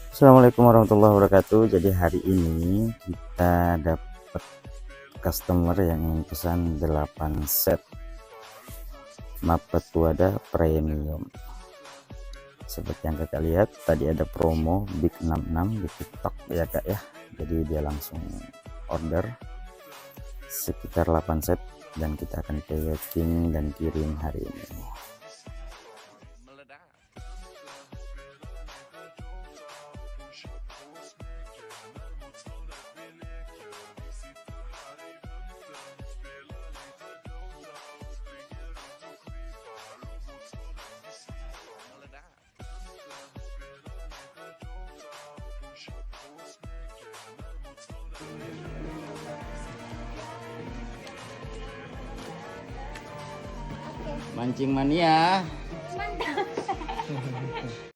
Assalamualaikum warahmatullahi wabarakatuh. Jadi hari ini kita dapat customer yang ingin pesan 8 set mapet wadah premium. Seperti yang kakak lihat tadi ada promo Big 66 di TikTok ya kak ya. Jadi dia langsung order sekitar 8 set dan kita akan packing dan kirim hari ini. Mancing mania. Mantap.